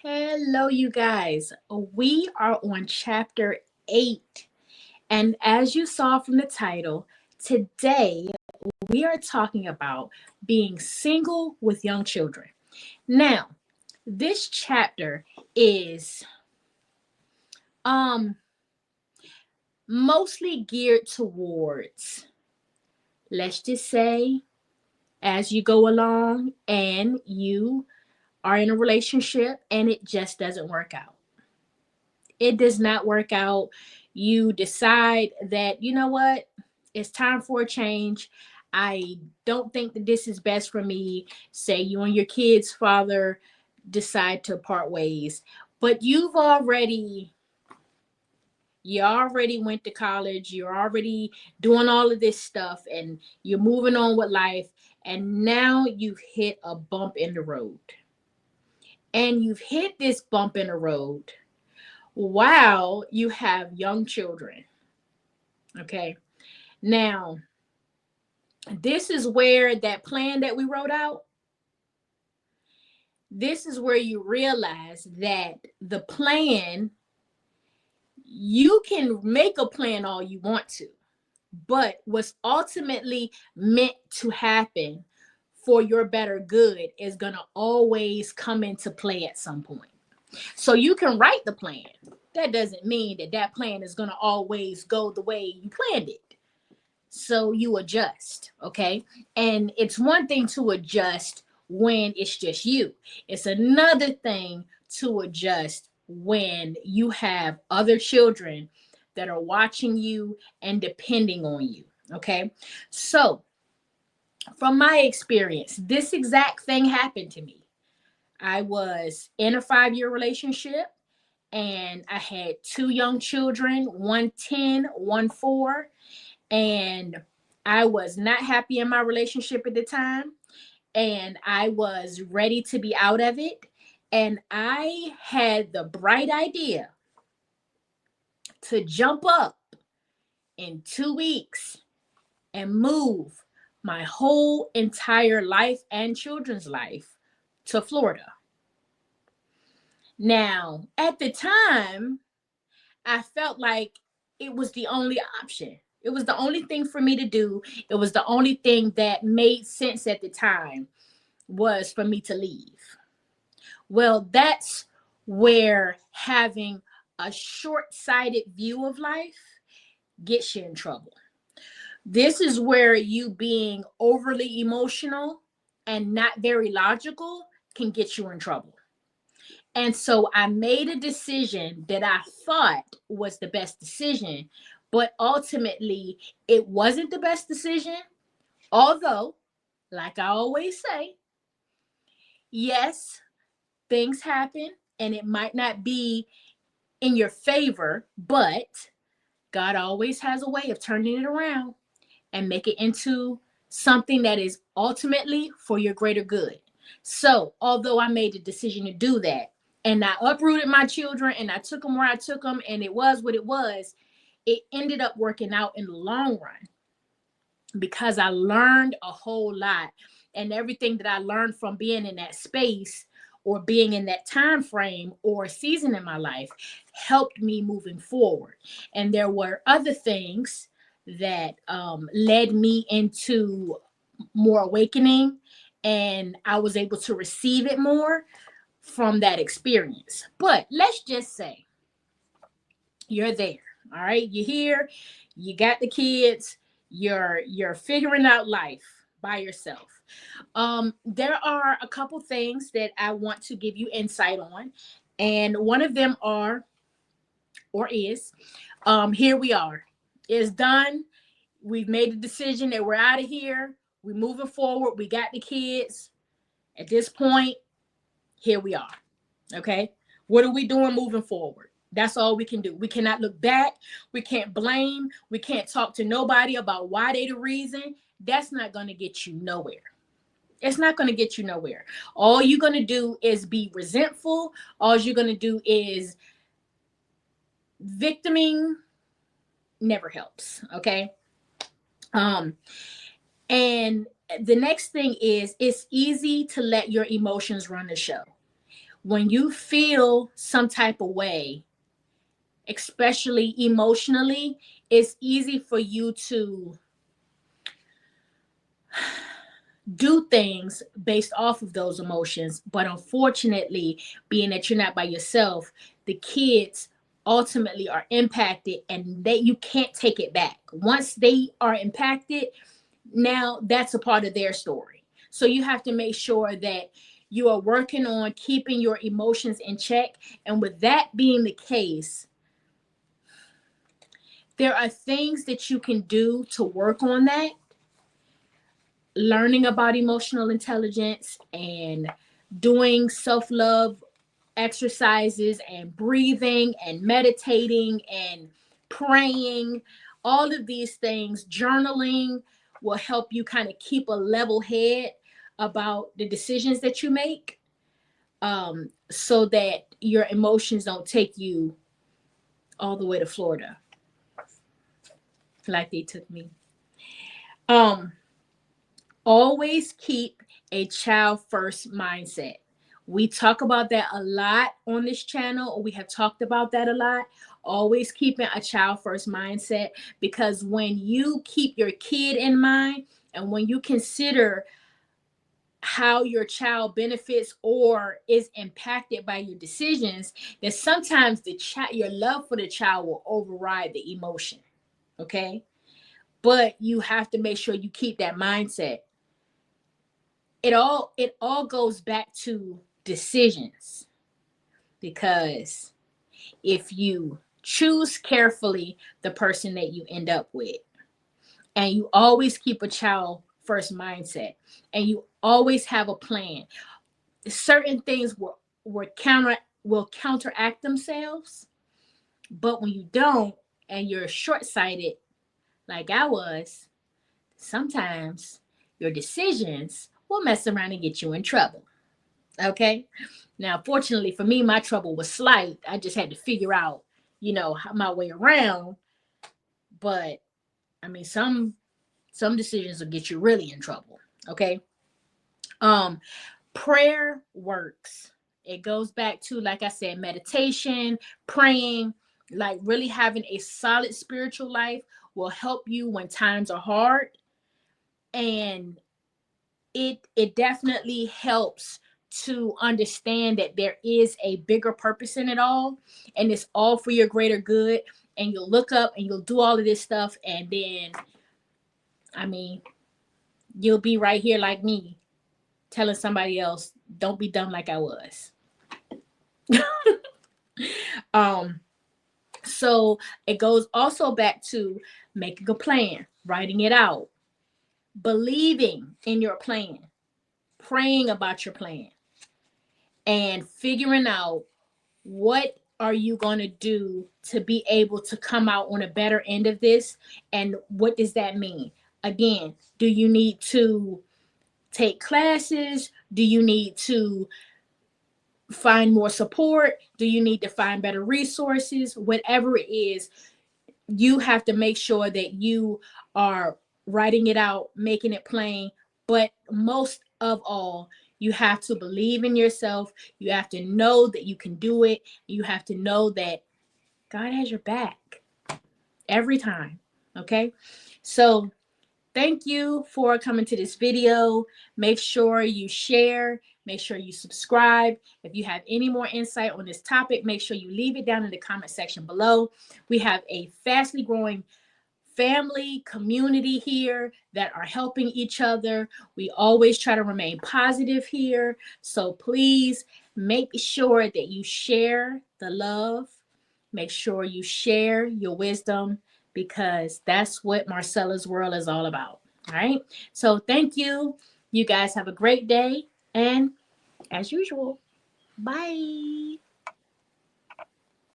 Hello, you guys. We are on chapter 8. And as you saw from the title, today we are talking about being single with young children. Now, this chapter is um mostly geared towards, let's just say, as you go along and you are in a relationship and it just doesn't work out. It does not work out. You decide that, you know what, it's time for a change. I don't think that this is best for me. Say you and your kid's father decide to part ways, but you already went to college, you're already doing all of this stuff and you're moving on with life, and now you've hit a bump in the road. And you've hit this bump in the road while you have young children. Okay. Now, this is where that plan that we wrote out, this is where you realize that the plan, you can make a plan all you want to, but what's ultimately meant to happen for your better good is going to always come into play at some point. So you can write the plan. That doesn't mean that that plan is going to always go the way you planned it. So you adjust, okay? And it's one thing to adjust when it's just you. It's another thing to adjust when you have other children that are watching you and depending on you, okay? So, from my experience, this exact thing happened to me. I was in a 5-year relationship and I had two young children, one 10, one 4, and I was not happy in my relationship at the time, and I was ready to be out of it. And I had the bright idea to jump up in 2 weeks and move my whole entire life and children's life to Florida. Now, at the time, I felt like it was the only option. It was the only thing for me to do. It was the only thing that made sense at the time, was for me to leave. Well, that's where having a short-sighted view of life gets you in trouble. This is where you being overly emotional and not very logical can get you in trouble. And so I made a decision that I thought was the best decision, but ultimately it wasn't the best decision. Although, like I always say, yes, things happen and it might not be in your favor, but God always has a way of turning it around and make it into something that is ultimately for your greater good. So, although I made the decision to do that, and I uprooted my children and I took them where I took them, and it was what it was, it ended up working out in the long run because I learned a whole lot. And everything that I learned from being in that space or being in that time frame or season in my life helped me moving forward. And there were other things that led me into more awakening, and I was able to receive it more from that experience. But let's just say you're there. All right, you're here, you got the kids, you're figuring out life by yourself. There are a couple things that I want to give you insight on, and one of them are or is here we are. It's done. We've made the decision that we're out of here. We're moving forward. We got the kids. At this point, here we are. Okay. What are we doing moving forward? That's all we can do. We cannot look back. We can't blame. We can't talk to nobody about why they the reason. That's not going to get you nowhere. It's not going to get you nowhere. All you're going to do is be resentful. All you're going to do is victiming. Never helps. Okay. Um, and the next thing is it's easy to let your emotions run the show. When you feel some type of way, especially emotionally, it's easy for you to do things based off of those emotions. But unfortunately, being that you're not by yourself, the kids ultimately are impacted, and they you can't take it back. Once they are impacted, now that's a part of their story. So you have to make sure that you are working on keeping your emotions in check. And with that being the case, there are things that you can do to work on that. Learning about emotional intelligence and doing self-love exercises and breathing and meditating and praying, all of these things, journaling will help you kind of keep a level head about the decisions that you make, so that your emotions don't take you all the way to Florida like they took me. Um, Always keep a child first mindset. We talk about that a lot on this channel, or we have talked about that a lot. Always keeping a child first mindset, because when you keep your kid in mind and when you consider how your child benefits or is impacted by your decisions, that sometimes your love for the child will override the emotion. Okay? But you have to make sure you keep that mindset. It all goes back to decisions, because if you choose carefully the person that you end up with, and you always keep a child first mindset, and you always have a plan, certain things will counteract themselves. But when you don't, and you're short-sighted like I was, sometimes your decisions will mess around and get you in trouble. Okay. Now, fortunately for me, my trouble was slight. I just had to figure out, my way around. But I mean, some decisions will get you really in trouble. Okay. Um, Prayer works. It goes back to, like I said, meditation, praying, like really having a solid spiritual life will help you when times are hard. And it definitely helps to understand that there is a bigger purpose in it all, and it's all for your greater good. And you'll look up and you'll do all of this stuff, and then, I mean, you'll be right here like me telling somebody else, don't be dumb like I was. um so it goes also back to making a plan, writing it out, believing in your plan, praying about your plan, and figuring out what are you going to do to be able to come out on a better end of this. And what does that mean? Again, do you need to take classes? Do you need to find more support? Do you need to find better resources? Whatever it is, you have to make sure that you are writing it out, making it plain. But most of all, you have to believe in yourself. You have to know that you can do it. You have to know that God has your back every time. Okay. So thank you for coming to this video. Make sure you share. Make sure you subscribe. If you have any more insight on this topic, make sure you leave it down in the comment section below. We have a fastly growing family community here that are helping each other. We always try to remain positive here. So please make sure that you share the love. Make sure you share your wisdom, because that's what Marcella's world is all about. All right. So thank you. You guys have a great day. And as usual, bye.